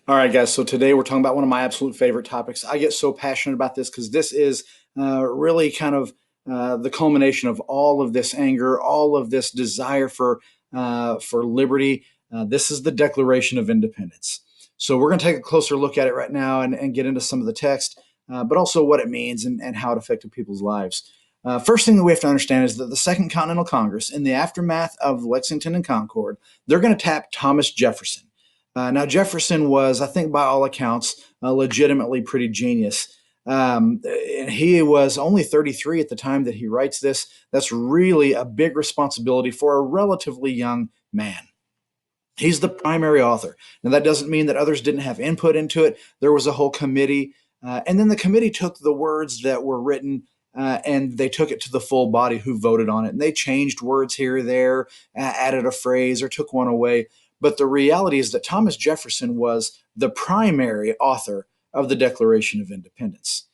All right, guys. So today we're talking about one of my absolute favorite topics. I get so passionate about this because this is really kind of the culmination of all of this anger, all of this desire for liberty. This is the Declaration of Independence. So we're going to take a closer look at it right now and get into some of the text, but also what it means and how it affected people's lives. First thing that we have to understand is that the Second Continental Congress, in the aftermath of Lexington and Concord, they're going to tap Thomas Jefferson. Now, Jefferson was, I think, by all accounts, legitimately pretty genius. And he was only 33 at the time that he writes this. That's really a big responsibility for a relatively young man. He's the primary author. Now, that doesn't mean that others didn't have input into it. There was a whole committee. And then the committee took the words that were written and they took it to the full body who voted on it. And they changed words here or there, added a phrase, or took one away. But the reality is that Thomas Jefferson was the primary author of the Declaration of Independence.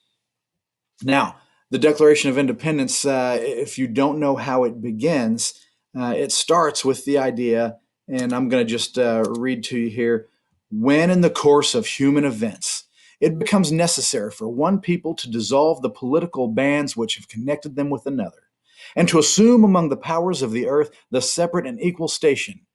Now, the Declaration of Independence, if you don't know how it begins, it starts with the idea, and I'm going to just read to you here. When in the course of human events, it becomes necessary for one people to dissolve the political bands which have connected them with another, and to assume among the powers of the earth the separate and equal station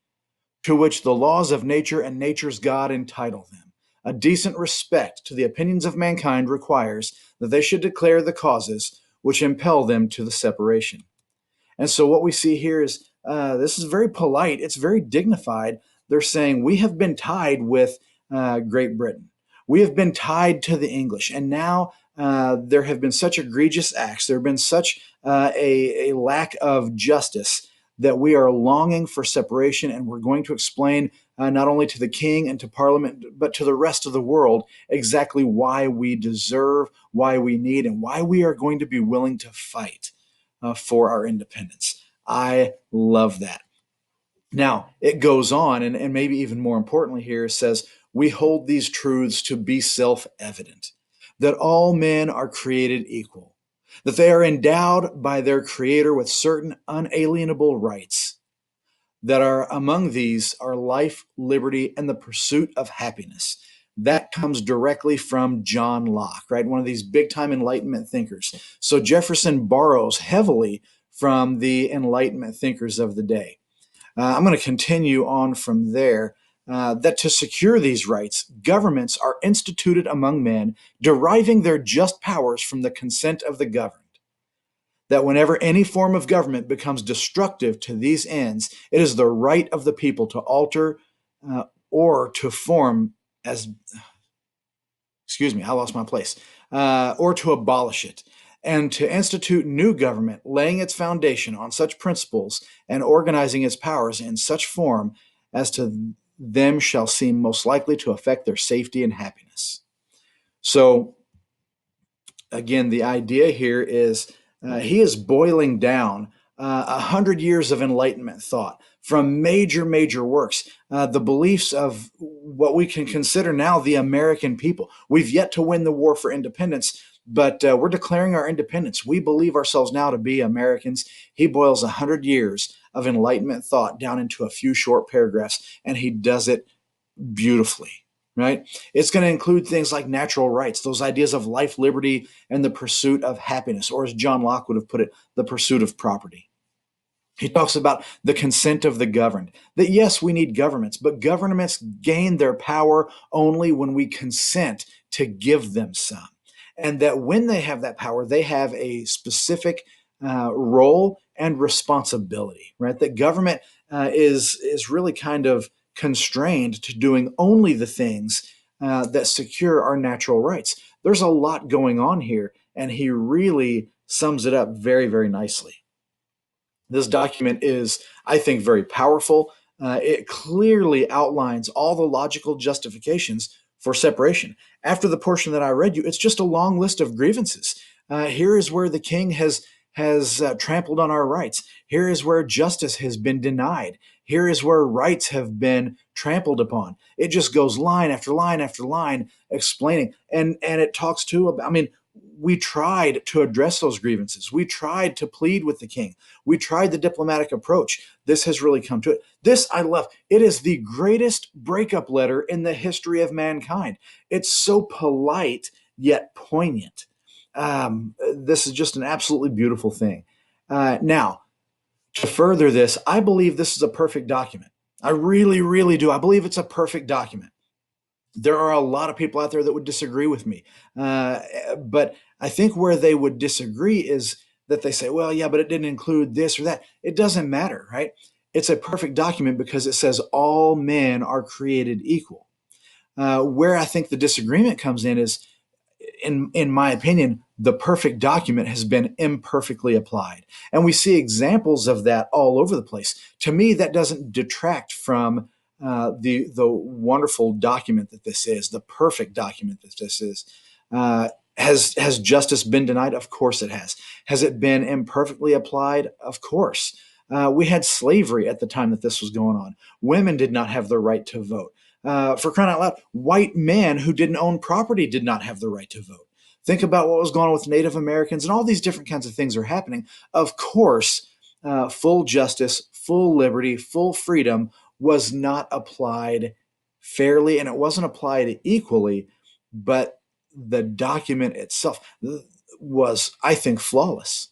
to which the laws of nature and nature's God entitle them. A decent respect to the opinions of mankind requires that they should declare the causes which impel them to the separation. And so, what we see here is this is very polite, it's very dignified. They're saying, we have been tied with Great Britain, we have been tied to the English, and now there have been such egregious acts, there have been such a lack of justice that we are longing for separation, and we're going to explain not only to the king and to parliament, but to the rest of the world exactly why we deserve, why we need, and why we are going to be willing to fight for our independence. I love that. Now, it goes on, and maybe even more importantly, here it says, we hold these truths to be self evident that all men are created equal, that they are endowed by their Creator with certain unalienable rights, that are among these are life, liberty, and the pursuit of happiness. That comes directly from John Locke, right? One of these big time Enlightenment thinkers. So Jefferson borrows heavily from the Enlightenment thinkers of the day. I'm going to continue on from there. That to secure these rights, governments are instituted among men, deriving their just powers from the consent of the governed. That whenever any form of government becomes destructive to these ends, it is the right of the people to alter or to form as, excuse me, I lost my place, or to abolish it, and to institute new government, laying its foundation on such principles and organizing its powers in such form as to them shall seem most likely to affect their safety and happiness. So, again, the idea here is he is boiling down 100 years of Enlightenment thought from major works, the beliefs of what we can consider now the American people. We've yet to win the war for independence, but we're declaring our independence. We believe ourselves now to be Americans. He boils 100 years of Enlightenment thought down into a few short paragraphs, and he does it beautifully, right? It's going to include things like natural rights, those ideas of life, liberty, and the pursuit of happiness, or as John Locke would have put it, the pursuit of property. He talks about the consent of the governed, that yes, we need governments, but governments gain their power only when we consent to give them some. And that when they have that power, they have a specific role and responsibility, right? That government is really kind of constrained to doing only the things that secure our natural rights. There's a lot going on here, and he really sums it up very nicely. This document is, I think, very powerful. It clearly outlines all the logical justifications for separation. After the portion that I read you, it's just a long list of grievances. Here is where the king has trampled on our rights. Here is where justice has been denied. Here is where rights have been trampled upon. It just goes line after line after line explaining, and it talks too about. I mean, we tried to address those grievances. We tried to plead with the king. We tried the diplomatic approach. This has really come to it. This I love. It is the greatest breakup letter in the history of mankind. It's so polite yet poignant. This is just an absolutely beautiful thing. Now, to further this, I believe this is a perfect document. I really, really do. I believe it's a perfect document. There are a lot of people out there that would disagree with me. But I think where they would disagree is that they say, well, yeah, but it didn't include this or that. It doesn't matter, right? It's a perfect document because it says all men are created equal. Where I think the disagreement comes in is, in my opinion, the perfect document has been imperfectly applied. And we see examples of that all over the place. To me, that doesn't detract from the wonderful document that this is, the perfect document that this is. Has justice been denied? Of course it has. Has it been imperfectly applied? Of course. We had slavery at the time that this was going on. Women did not have the right to vote. For crying out loud, white men who didn't own property did not have the right to vote. Think about what was going on with Native Americans, and all these different kinds of things are happening. Of course, full justice, full liberty, full freedom was not applied fairly, and it wasn't applied equally, but the document itself was, I think, flawless.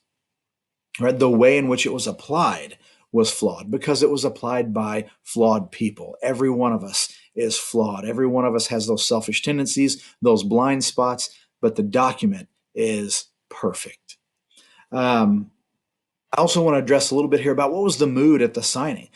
Right? The way in which it was applied was flawed because it was applied by flawed people. Every one of us is flawed. Every one of us has those selfish tendencies, those blind spots, but the document is perfect. I also want to address a little bit here about what was the mood at the signing.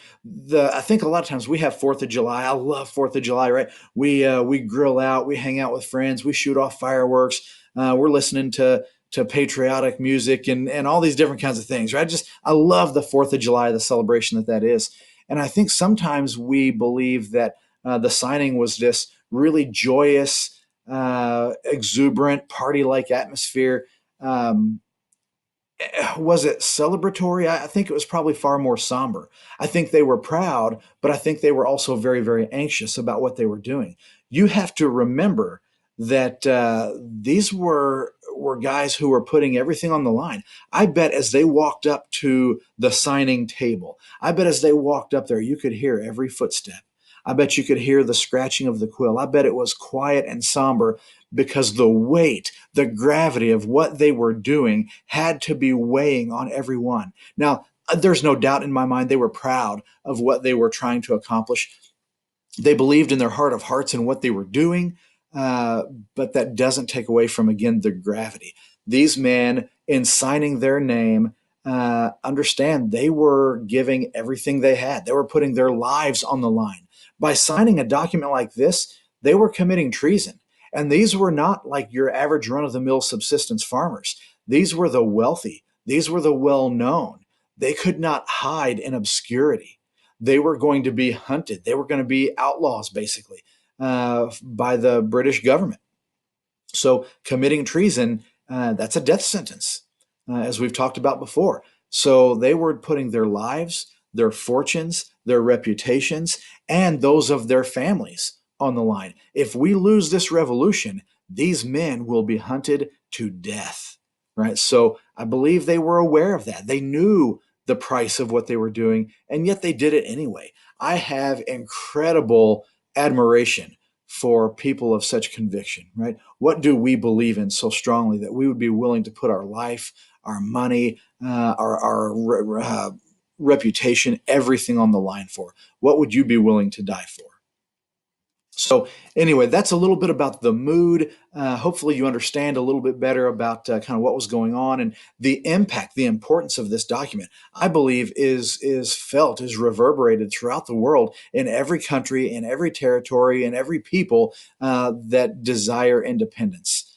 I think a lot of times we have Fourth of July. I love Fourth of July, right? We grill out, we hang out with friends, we shoot off fireworks, we're listening to patriotic music and all these different kinds of things, right? I love the Fourth of July, the celebration that is, and I think sometimes we believe that the signing was this really joyous, exuberant, party-like atmosphere. Was it celebratory? I think it was probably far more somber. I think they were proud, but I think they were also very, very anxious about what they were doing. You have to remember that these were guys who were putting everything on the line. I bet as they walked up to the signing table, I bet as they walked up there, you could hear every footstep. I bet you could hear the scratching of the quill. I bet it was quiet and somber because the weight, the gravity of what they were doing had to be weighing on everyone. Now, there's no doubt in my mind they were proud of what they were trying to accomplish. They believed in their heart of hearts in what they were doing, uh, but that doesn't take away from, again, the gravity. These men, in signing their name, understand they were giving everything they had. They were putting their lives on the line. By signing a document like this, they were committing treason. And these were not like your average run of the mill subsistence farmers. These were the wealthy, these were the well known. They could not hide in obscurity. They were going to be hunted, they were going to be outlaws, basically, by the British government. So committing treason, that's a death sentence, as we've talked about before. So they were putting their lives, their fortunes, their reputations, and those of their families on the line. If we lose this revolution, these men will be hunted to death, right? So I believe they were aware of that. They knew the price of what they were doing, and yet they did it anyway. I have incredible admiration for people of such conviction, right? What do we believe in so strongly that we would be willing to put our life, our money, our reputation, everything on the line for? What would you be willing to die for? So, anyway, that's a little bit about the mood. Hopefully, you understand a little bit better about kind of what was going on and the impact, the importance of this document. I believe is felt, is reverberated throughout the world in every country, in every territory, in every people that desire independence.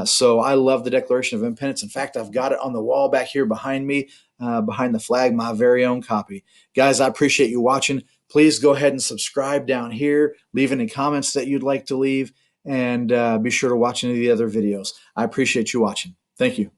So, I love the Declaration of Independence. In fact, I've got it on the wall back here behind me, behind the flag, my very own copy. Guys, I appreciate you watching. Please go ahead and subscribe down here. Leave any comments that you'd like to leave, and be sure to watch any of the other videos. I appreciate you watching. Thank you.